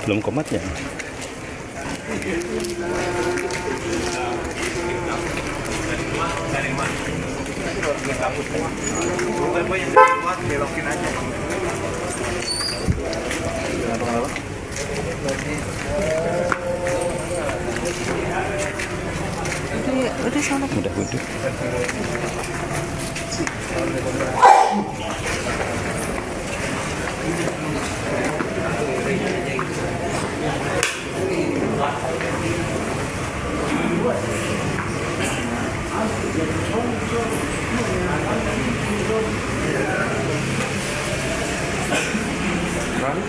Belum komatnya. Udah sana. Udah duduk.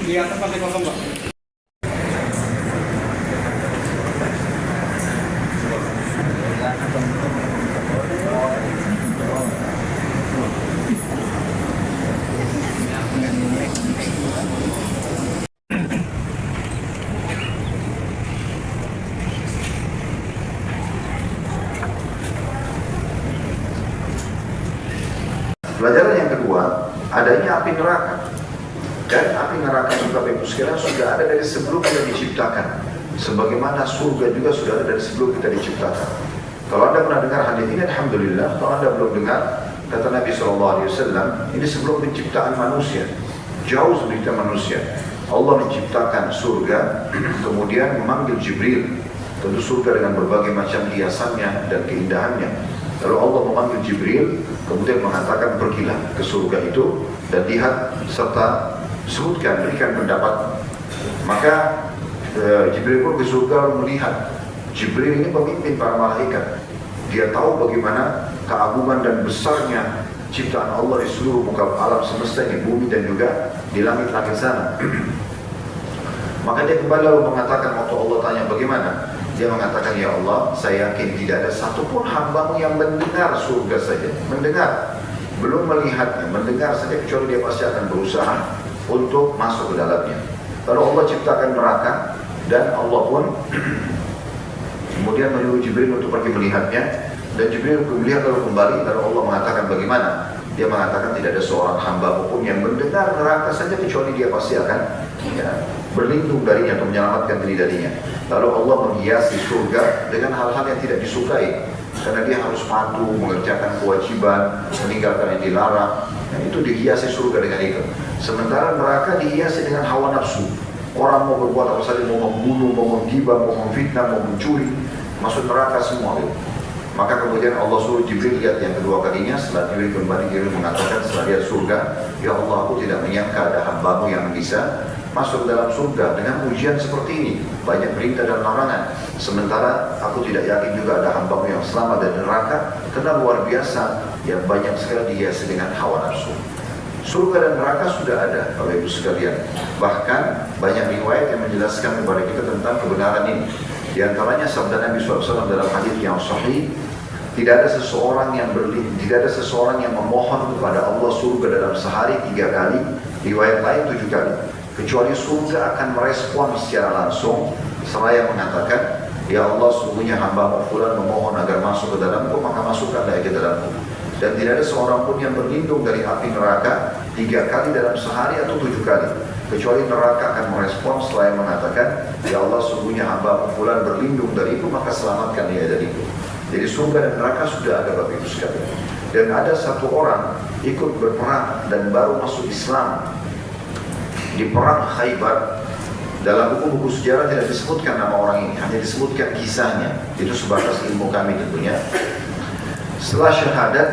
Lihat tempatnya kosong, Pak. Pelajaran yang kedua, adanya api neraka. Dan api neraka juga Bapak Ibu sekalian sudah ada dari sebelum kita diciptakan. Sebagaimana surga juga sudah ada dari sebelum kita diciptakan. Kalau Anda pernah dengar hadis ini, alhamdulillah. Kalau Anda belum dengar, kata Nabi SAW, ini sebelum penciptaan manusia, jauh sebelum kita manusia. Allah menciptakan surga, kemudian memanggil Jibril. Tentu surga dengan berbagai macam hiasannya dan keindahannya. Lalu Allah memanggil Jibril, kemudian mengatakan pergilah ke surga itu dan lihat serta sebutkan, berikan pendapat. Maka Jibril pun ke surga lalu melihat. Jibril ini pemimpin para malaikat. Dia tahu bagaimana keagungan dan besarnya ciptaan Allah di seluruh muka alam semesta ini, bumi dan juga di langit-langit sana. Maka dia kembali lalu mengatakan, waktu Allah tanya bagaimana, dia mengatakan, ya Allah, saya yakin tidak ada satupun hambamu yang mendengar surga saja, mendengar, belum melihatnya, mendengar saja, kecuali dia pasti akan berusaha untuk masuk ke dalamnya. Lalu Allah ciptakan neraka dan Allah pun kemudian menyuruh Jibril untuk pergi melihatnya, dan Jibril melihat lalu kembali. Lalu Allah mengatakan bagaimana? Dia mengatakan tidak ada seorang hamba pun yang mendengar neraka saja, kecuali dia pasti akan berlindung darinya atau menyelamatkan diri darinya. Lalu Allah menghiasi surga dengan hal-hal yang tidak disukai, karena dia harus patuh, mengerjakan kewajiban, meninggalkan yang dilarang. Dan itu dihiasi surga dengan itu. Sementara neraka dihiasi dengan hawa nafsu. Orang mau berbuat apa saja, mau membunuh, mau menggibah, mau memfitnah, mau mencuri, masuk neraka semua itu. Maka kemudian Allah suruh Jibril lihat yang kedua kalinya. Setelah Jibril kembali, Jibril mengatakan setelah lihat surga, ya Allah, aku tidak menyangka ada hambamu yang bisa masuk dalam surga dengan ujian seperti ini, banyak perintah dan larangan. Sementara aku tidak yakin juga ada hambamu yang selamat dari neraka, karena luar biasa yang banyak sekali dihiasi dengan hawa nafsu. Surga dan neraka sudah ada, Bapak Ibu sekalian. Bahkan banyak riwayat yang menjelaskan kepada kita tentang kebenaran ini. Di antaranya sabda Nabi SAW dalam hadis yang sahih, tidak ada seseorang yang memohon kepada Allah surga dalam sehari 3 kali, riwayat lain 7 kali, kecuali surga akan merespon secara langsung seraya mengatakan, ya Allah, sungguhnya hamba fulan memohon agar masuk ke dalamku, maka masukkanlah ke dalamku. Dan tidak ada seorang pun yang berlindung dari api neraka 3 kali dalam sehari atau 7 kali, kecuali neraka akan merespon selain mengatakan, ya Allah, sungguhnya hamba fulan berlindung dariku, maka selamatkan dia dariku. Jadi surga dan neraka sudah ada, Bapak Ibu sekalian. Dan ada satu orang ikut berperang dan baru masuk Islam di perang Khaybar. Dalam buku-buku sejarah tidak disebutkan nama orang ini, hanya disebutkan kisahnya. Itu sebatas ilmu kami tentunya. Setelah syahadat,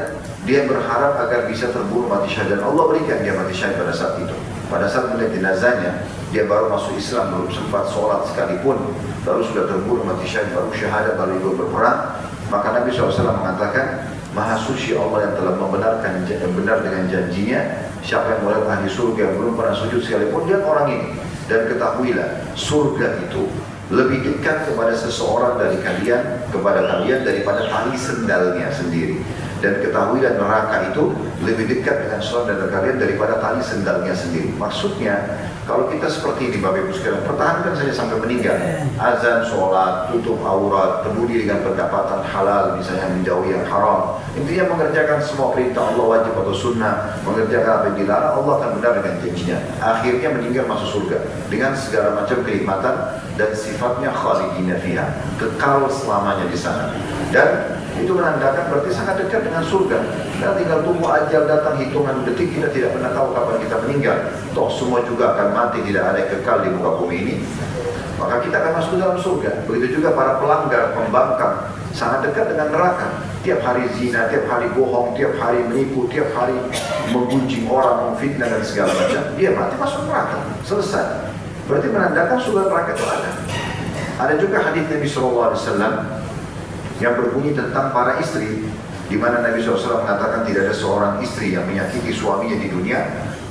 dia berharap agar bisa terbunuh mati syahid, dan Allah berikan dia mati syahid pada saat itu. Pada saat melihat jenazahnya, dia baru masuk Islam, belum sempat sholat sekalipun, lalu sudah terbunuh mati syahid, baru syahadat, lalu ikut berperang. Maka Nabi SAW mengatakan, Maha suci Allah yang telah membenarkan benar dengan janjinya, siapa yang melihat ahli surga yang belum pernah sujud sekalipun, dia orang ini. Dan ketahuilah, surga itu lebih dekat kepada seseorang kepada kalian daripada tali sendalnya sendiri. Dan ketahuilah neraka itu lebih dekat dengan seorang dari kalian daripada tali sendalnya sendiri. Maksudnya, kalau kita seperti ini Bapak Ibu sekalian, pertahankan saja sampai meninggal. Azan, sholat, tutup aurat, peduli dengan pendapatan halal, misalnya menjauhi yang haram. Intinya mengerjakan semua perintah Allah wajib atau sunnah, mengerjakan apa yang dilarang, Allah akan benar dengan janjinya. Akhirnya meninggal masuk surga dengan segala macam kenikmatan dan sifatnya khalidina fiha, kekal selamanya di sana. Dan itu menandakan berarti sangat dekat dengan surga. Kita tinggal tunggu ajal datang hitungan detik, kita tidak pernah tahu kapan kita meninggal. Toh semua juga akan mati, tidak ada yang kekal di muka bumi ini. Maka kita akan masuk dalam surga. Begitu juga para pelanggar, pembangkang, sangat dekat dengan neraka. Tiap hari zina, tiap hari bohong, tiap hari menipu, tiap hari menggunjing orang, memfitnah dan segala macam. Dia mati masuk neraka, selesai. Berarti menandakan surga neraka itu ada. Ada juga hadis Nabi SAW yang berbunyi tentang para istri, di mana Nabi SAW mengatakan tidak ada seorang istri yang menyakiti suaminya di dunia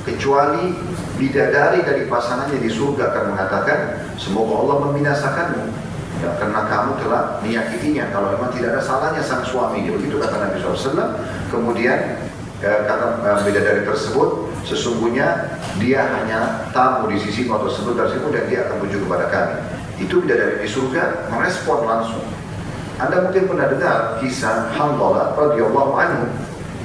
kecuali bidadari dari pasangannya di surga akan mengatakan, semoga Allah membinasakanmu ya, karena kamu telah menyakitinya, kalau memang tidak ada salahnya sang suami. Begitu kata Nabi SAW. Kemudian kata bidadari tersebut, sesungguhnya dia hanya tamu di sisi atau sebentar dan dia akan menuju kepada kami. Itu bidadari di surga merespon langsung. Anda mungkin pernah dengar kisah Hanzalah radhiyallahu anhu,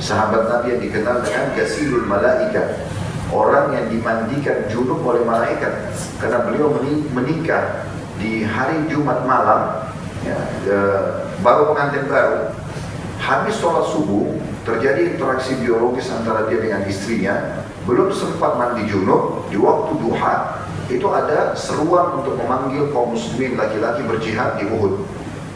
sahabat Nabi yang dikenal dengan Ghasilul Malaika, orang yang dimandikan junub oleh malaikat karena beliau menikah di hari Jumat malam, ya, baru pengantin baru, habis sholat subuh terjadi interaksi biologis antara dia dengan istrinya, belum sempat mandi junub, di waktu duha itu ada seruan untuk memanggil kaum muslimin laki-laki berjihad di Uhud.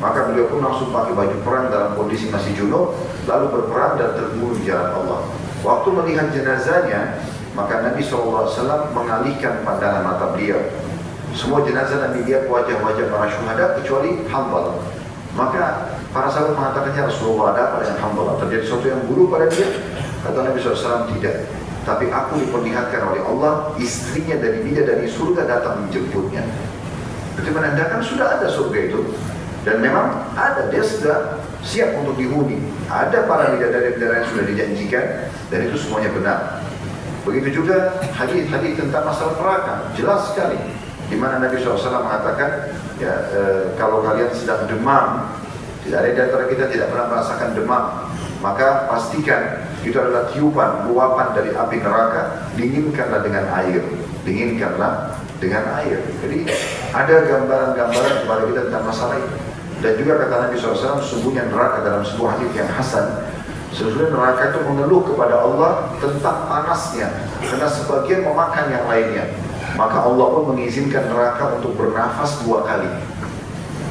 Maka beliau pun langsung pakai baju perang dalam kondisi masih junub, lalu berperang dan terbunuh di jalan Allah. Waktu melihat jenazahnya, maka Nabi SAW mengalihkan pandangan mata beliau. Semua jenazah Nabi lihat wajah-wajah para syuhada kecuali Hanzalah. Maka para sahabat mengatakannya, Rasulullah, ada apa dengan Hanzalah? Terjadi sesuatu yang buruk pada dia? Kata Nabi SAW, tidak. Tapi aku diperlihatkan oleh Allah, istrinya dari surga datang menjemputnya. Itu menandakan sudah ada surga itu. Dan memang ada, dia sudah siap untuk dihuni. Ada para bidadari-bidadari yang sudah dijanjikan, dan itu semuanya benar. Begitu juga hadis-hadis tentang masalah neraka, jelas sekali. Di mana Nabi SAW mengatakan, ya, kalau kalian sedang demam, tidak ada di antara kita tidak pernah merasakan demam, maka pastikan itu adalah tiupan, luapan dari api neraka, dinginkanlah dengan air. Dinginkanlah dengan air. Jadi ada gambaran-gambaran kepada kita tentang masalah itu. Dan juga kata Nabi SAW, sesungguhnya neraka dalam sebuah hadis yang hasan, sesungguhnya neraka itu mengeluh kepada Allah tentang panasnya, karena sebagian memakan yang lainnya. Maka Allah pun mengizinkan neraka untuk bernafas 2 kali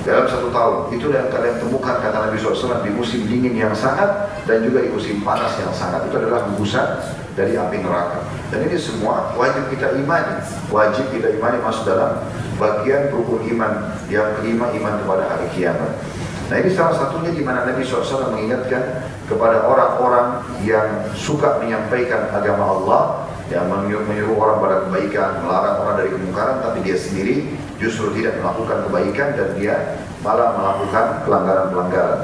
dalam 1 tahun. Itu yang kalian temukan, kata Nabi SAW, di musim dingin yang sangat dan juga di musim panas yang sangat. Itu adalah hembusan dari api neraka. Dan ini semua wajib kita imani. Wajib kita imani masuk dalam bagian rukun iman yang kelima, iman kepada hari kiamat. Nah, ini salah satunya di mana Nabi SAW mengingatkan kepada orang-orang yang suka menyampaikan agama Allah, yang menyuruh orang pada kebaikan, melarang orang dari kemungkaran, tapi dia sendiri justru tidak melakukan kebaikan dan dia malah melakukan pelanggaran-pelanggaran.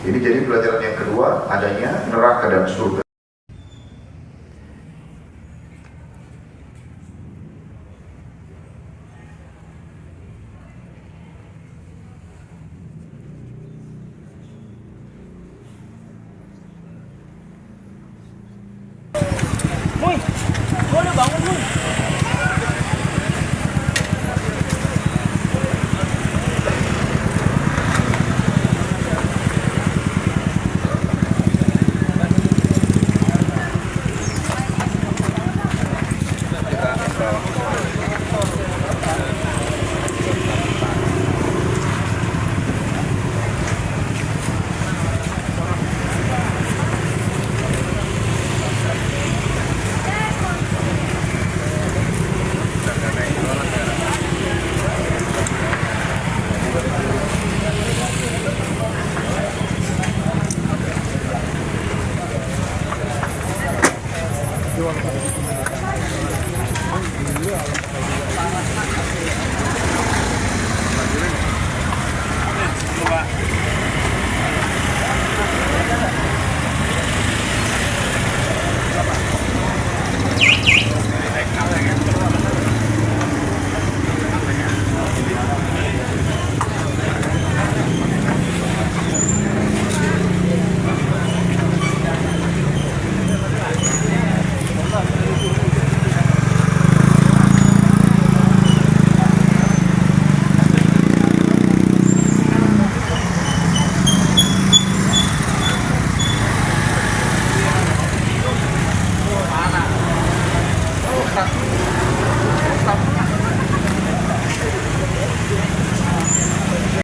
Ini jadi pelajaran yang kedua, adanya neraka dan surga.